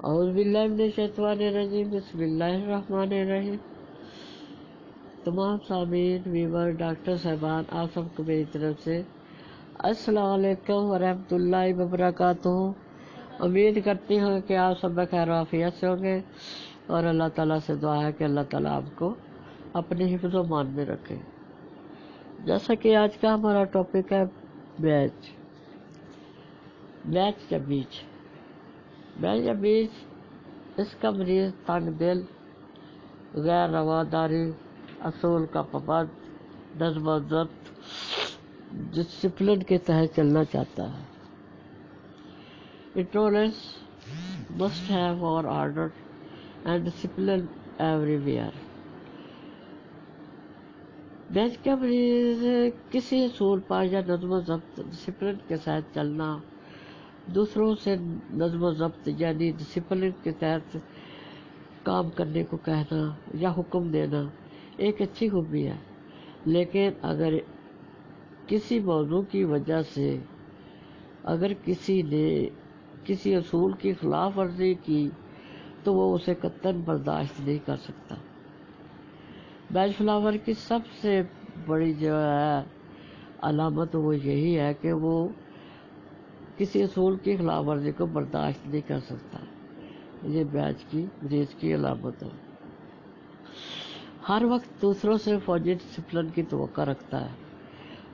اعوذ باللہ من الشیطان الرجیم، بسم اللہ الرحمن الرحیم۔ تمام سامعین، ویور، ڈاکٹر صاحبان، آپ سب کو میری طرف سے السلام علیکم ورحمۃ اللہ وبرکاتہ۔ امید کرتی ہوں کہ آپ سب بخیر و عافیت سے ہوں گے، اور اللہ تعالیٰ سے دعا ہے کہ اللہ تعالیٰ آپ کو اپنے حفظ و مان میں رکھے۔ جیسا کہ آج کا ہمارا ٹاپک ہے بیچ یا بیچ۔ بیچ یا بیچ، اس کا مریض تنگ دل، غیر رواداری، اصول کا پابند، نظم و ضبط، ڈسپلن کے تحت چلنا چاہتا ہے۔ انٹرولنس must have more order and discipline everywhere۔ بیچ کا مریض کسی اصول پر یا نظم و ضبط، ڈسپلن کے ساتھ چلنا، دوسروں سے نظم و ضبط یعنی ڈسپلن کے تحت کام کرنے کو کہنا یا حکم دینا ایک اچھی خوبی ہے، لیکن اگر کسی موضوع کی وجہ سے اگر کسی نے کسی اصول کی خلاف ورزی کی تو وہ اسے قطعاً برداشت نہیں کر سکتا۔ بیچ فلاور کی سب سے بڑی جو ہے علامت وہ یہی ہے کہ وہ کسی اصول کی خلاف ورزی کو برداشت نہیں کر سکتا۔ یہ بیچ کی مریض کی علامت ہے۔ ہر وقت دوسروں سے فوجی ڈسپلن کی توقع رکھتا ہے،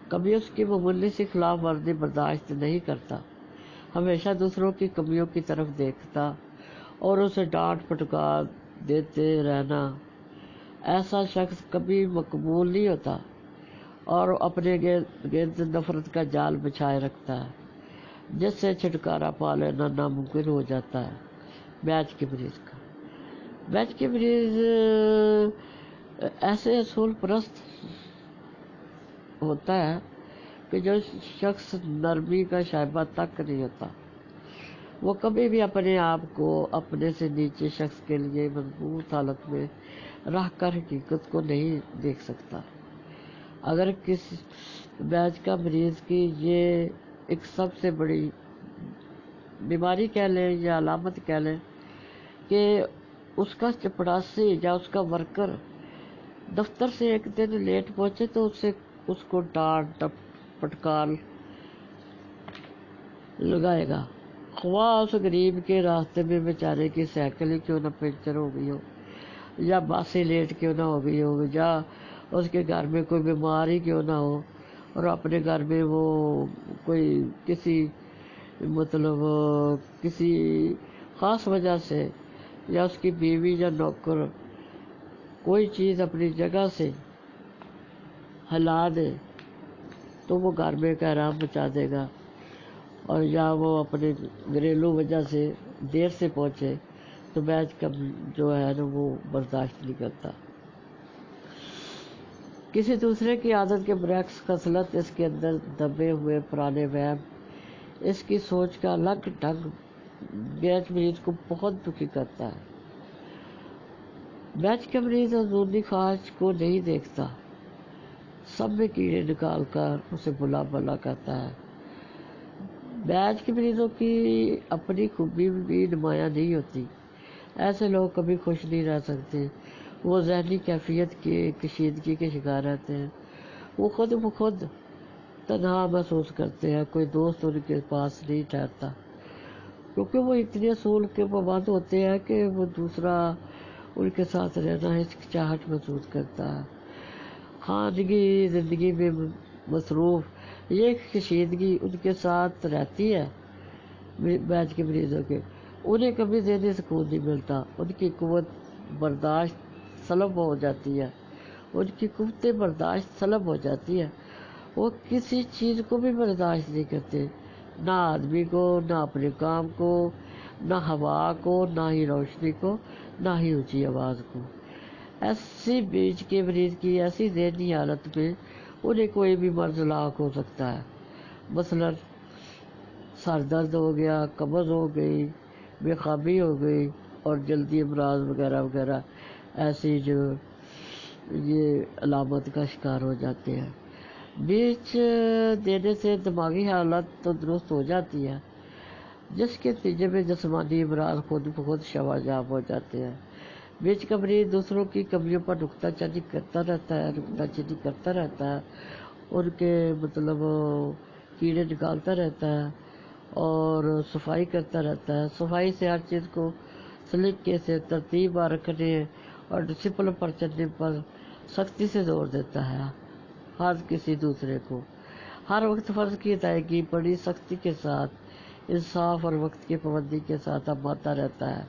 کبھی اس کی معمولی سی خلاف ورزی برداشت نہیں کرتا، ہمیشہ دوسروں کی کمیوں کی طرف دیکھتا اور اسے ڈانٹ پھٹکار دیتے رہنا۔ ایسا شخص کبھی مقبول نہیں ہوتا اور اپنے گرد نفرت کا جال بچھائے رکھتا ہے، جس سے چھٹکارا پا لینا ناممکن ہو جاتا ہے۔ بیچ کے مریض کا بیچ کے مریض ایسے اصول پرست ہوتا ہے کہ جو شخص نرمی کا شائبہ تک نہیں ہوتا، وہ کبھی بھی اپنے آپ کو اپنے سے نیچے شخص کے لیے مضبوط حالت میں رکھ کر حقیقت کو نہیں دیکھ سکتا۔ اگر کسی بیچ کا مریض کی یہ ایک سب سے بڑی بیماری کہہ لیں یا علامت کہہ لیں کہ اس کا چپڑاسی یا اس کا ورکر دفتر سے ایک دن لیٹ پہنچے تو اس کو ڈانٹ پٹکار لگائے گا، خواہ اس غریب کے راستے میں بیچارے کی سائیکل ہی کیوں نہ پنچر ہو گئی ہو، یا باسی لیٹ کیوں نہ ہو گئی ہو، یا اس کے گھر میں کوئی بیماری کیوں نہ ہو، اور اپنے گھر میں وہ کوئی کسی خاص وجہ سے، یا اس کی بیوی یا نوکر کوئی چیز اپنی جگہ سے ہلا دے تو وہ گھر میں ایک احرام مچا دے گا، اور یا وہ اپنے گھریلو وجہ سے دیر سے پہنچے تو بیچ کا جو ہے نا وہ برداشت نہیں کرتا۔ کسی دوسرے کی عادت کے برعکس خصلت اس کے اندر دبے ہوئے پرانے وہم، اس کی سوچ کا الگ ڈھنگ بیچ مریض کو بہت دکھی کرتا ہے۔ بیچ کا مریض اندرونی خواہش کو نہیں دیکھتا، سب میں کیڑے نکال کر اسے بلا بلا کرتا ہے۔ بیچ کے مریضوں کی اپنی خوبی بھی نمایاں نہیں ہوتی، ایسے لوگ کبھی خوش نہیں رہ سکتے، وہ ذہنی کیفیت کی کشیدگی کے شکار رہتے ہیں، وہ خود بخود تنہا محسوس کرتے ہیں، کوئی دوست ان کے پاس نہیں ٹھہرتا، کیونکہ وہ اتنے اصول کے پابند ہوتے ہیں کہ وہ دوسرا ان کے ساتھ رہنا ہچکچاہٹ محسوس کرتا ہے۔ خانگی زندگی میں مصروف یہ کشیدگی ان کے ساتھ رہتی ہے۔ بیچ کے مریضوں کے انہیں کبھی ذہنی سکون نہیں ملتا، ان کی قوت برداشت سلب ہو جاتی ہے، ان کی قوت برداشت سلب ہو جاتی ہے، وہ کسی چیز کو بھی برداشت نہیں کرتے، نہ آدمی کو، نہ اپنے کام کو، نہ ہوا کو، نہ ہی روشنی کو، نہ ہی اونچی آواز کو۔ ایسی بیچ کے مریض کی ایسی ذہنی حالت میں انہیں کوئی بھی مرض لاحق ہو سکتا ہے، مثلاً سر درد ہو گیا، قبض ہو گئی، بے خوابی ہو گئی، اور جلدی امراض وغیرہ وغیرہ ایسی جو یہ علامت کا شکار ہو جاتے ہیں۔ بیچ دینے سے دماغی حالت تو درست ہو جاتی ہے، جس کے نتیجے میں جسمانی امراض خود بخود شفا جاب ہو جاتے ہیں۔ بیچ کا مریض دوسروں کی کمیوں پر نکتہ چینی کرتا رہتا ہے، ان کے کیڑے نکالتا رہتا ہے اور صفائی کرتا رہتا ہے۔ صفائی سے ہر چیز کو سلیقے سے ترتیب رکھنے اور ڈسپلن پر چلنے پر سختی سے زور دیتا ہے۔ ہر کسی دوسرے کو ہر وقت فرض کی ادائیگی بڑی سختی کے ساتھ، انصاف اور وقت کی پابندی کے ساتھ آمادہ رہتا ہے۔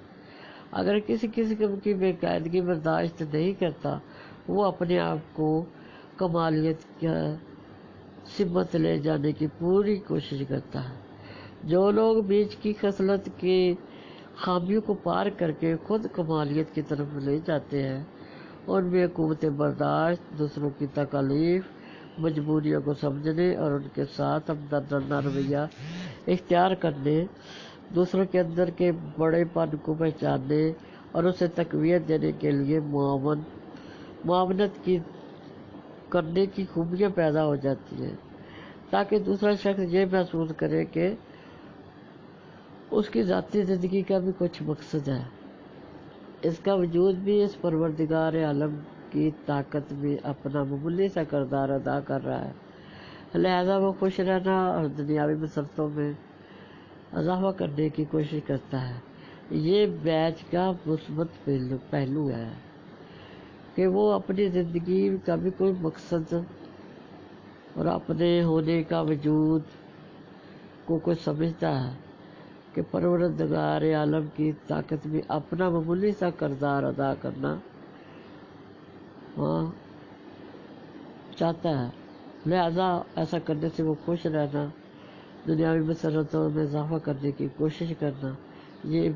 اگر کسی قسم کی بے قاعدگی برداشت نہیں کرتا، وہ اپنے آپ کو کمالیت کا سمت لے جانے کی پوری کوشش کرتا ہے۔ جو لوگ بیچ کی خصلت کی خامیوں کو پار کر کے خود کمالیت کی طرف لے جاتے ہیں، ان میں قوت برداشت، دوسروں کی تکالیف، مجبوریوں کو سمجھنے اور ان کے ساتھ ہمدردانہ رویہ اختیار کرنے، دوسروں کے اندر کے بڑے پن کو پہچاننے اور اسے تقویت دینے کے لیے معاونت کرنے کی خوبیاں پیدا ہو جاتی ہیں، تاکہ دوسرا شخص یہ محسوس کرے کہ اس کی ذاتی زندگی کا بھی کچھ مقصد ہے، اس کا وجود بھی اس پروردگار عالم کی طاقت میں اپنا معمولی سا کردار ادا کر رہا ہے، لہذا وہ خوش رہنا اور دنیاوی مسرتوں میں اضافہ کرنے کی کوشش کرتا ہے۔ یہ بیچ کا مثبت پہلو ہے کہ وہ اپنی زندگی کا بھی کوئی مقصد اور اپنے ہونے کا وجود کو کوئی سمجھتا ہے کہ پروردگار عالم کی طاقت میں اپنا معمولی سا کردار ادا کرنا چاہتا ہے، لہذا ایسا کرنے سے وہ خوش رہنا، دنیاوی مسرتوں میں اضافہ کرنے کی کوشش کرنا، یہ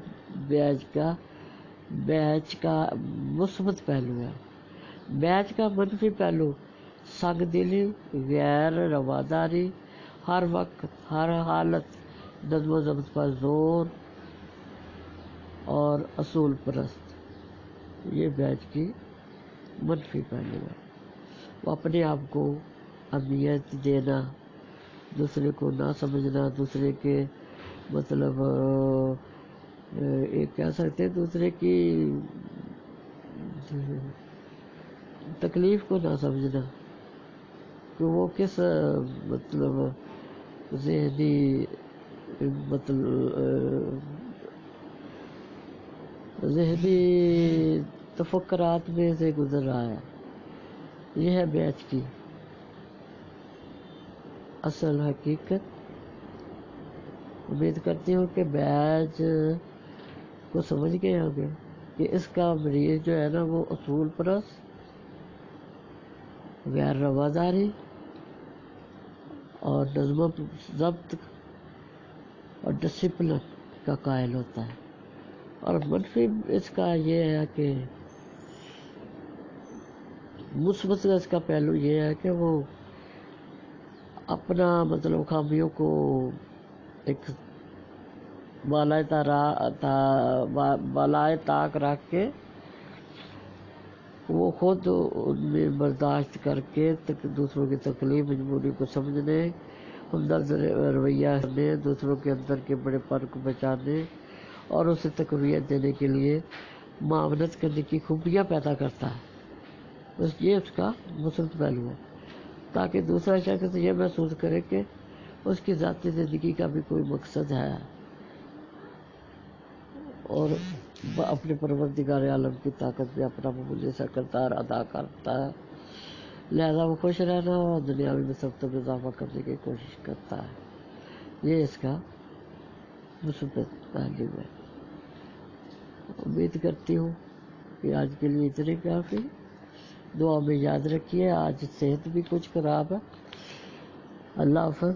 بیچ کا مثبت پہلو ہے۔ بیچ کا منفی پہلو سنگ دلی، غیر رواداری، ہر وقت ہر حالت نظم و ضبط پر زور اور اصول پرست، یہ بیچ کی منفی پہلو ہے۔ وہ اپنے آپ کو اہمیت دینا، دوسرے کو نہ سمجھنا، دوسرے کے ایک کہہ سکتے ہیں دوسرے کی تکلیف کو نہ سمجھنا کہ وہ کس ذہنی تفکرات میں سے گزر رہا ہے۔ یہ ہے بیچ کی اصل حقیقت۔ امید کرتی ہوں کہ بیچ کو سمجھ گئے ہوں گے کہ اس کا مریض جو ہے نا وہ اصول پرست، غیر رواداری اور نظم و ضبط اور ڈسپلن کا قائل ہوتا ہے، اور منفی اس کا یہ ہے کہ مثبت اس کا پہلو یہ ہے کہ وہ اپنا خامیوں کو ایک بالائے طاق رکھ کے وہ خود ان میں برداشت کر کے دوسروں کی تکلیف، مجبوری کو سمجھنے، ہمدرد رویہ کرنے، دوسروں کے اندر کے بڑے پن کو پہچاننے اور اسے تقویت دینے کے لیے معاونت کرنے کی خوبیاں پیدا کرتا ہے۔ بس یہ اس کا مثبت پہلو ہے، تاکہ دوسرا شخص یہ محسوس کرے کہ اس کی ذاتی زندگی کا بھی کوئی مقصد ہے اور اپنے پروردگار عالم کی طاقت میں اپنا معمولی سا کردار ادا کرتا ہے، لہذا وہ خوش رہنا اور دنیاوی مسرتوں میں اضافہ کرنے کی کوشش کرتا ہے۔ یہ اس کا مثبت پہلو ہے۔ امید کرتی ہوں کہ آج کے لیے اتنے کافی۔ دعا میں یاد رکھیے، آج صحت بھی کچھ خراب ہے۔ اللہ حافظ۔